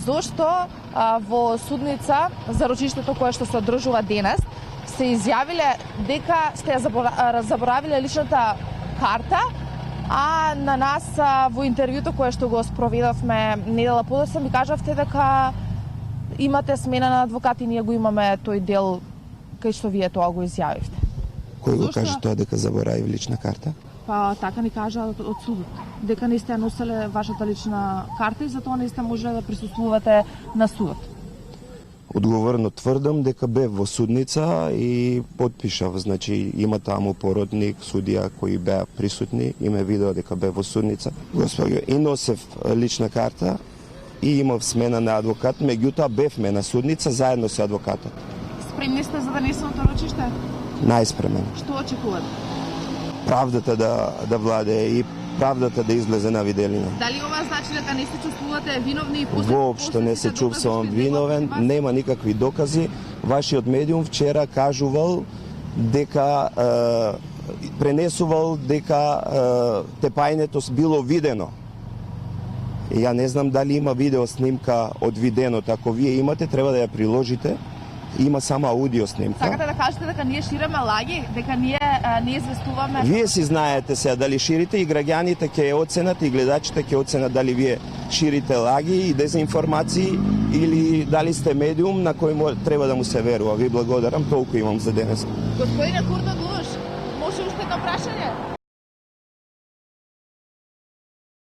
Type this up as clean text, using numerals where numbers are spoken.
зошто во судница за рочиштето кое што се одржува денес се изјавиле дека сте ја заборавиле личната карта, а на нас во интервјуто кое што го спроведовме недела подоцна ми кажавте дека имате смена на адвокати, ние го имаме тој дел кај што вие тоа го изјавивте. Кој го каже тоа дека заборави лична карта? Па така ни кажа од судот, дека не сте носеле вашата лична карта и затоа не сте можеле да присуствувате на судот. Одговорно тврдам дека бев во судница и потпишав, значи има таму породник, судија кои беа присутни и ме видеа дека бев во судница. Господјо, и носев лична карта и имав смена на адвокат, меѓутоа бевме на судница заедно со адвокатот. Спремни сте за денесното рочиште? Најспремен. Што очекувате? Правдата да владее и правдата да излезе на виделина. Дали ова значи дека не се чувствувате виновни и Воопшто не се чувствувам виновен, нема никакви докази. Вашиот медиум вчера кажувал дека пренесувал дека тепајнето било видено. И ја не знам дали има видео снимка од виденото. Ако вие имате, треба да ја приложите. Има само аудио снимка. Сакате да кажете дека ние ширеме лаги, дека ние не известуваме? Вие си знаете сега дали ширите и граѓаните ќе оценат и гледачите ќе оценат дали вие ширите лаги и дезинформации или дали сте медиум на кој треба да му се верува. Ви благодарам, толку имам за денес. Господине Куртоглуш, може уште едно прашање?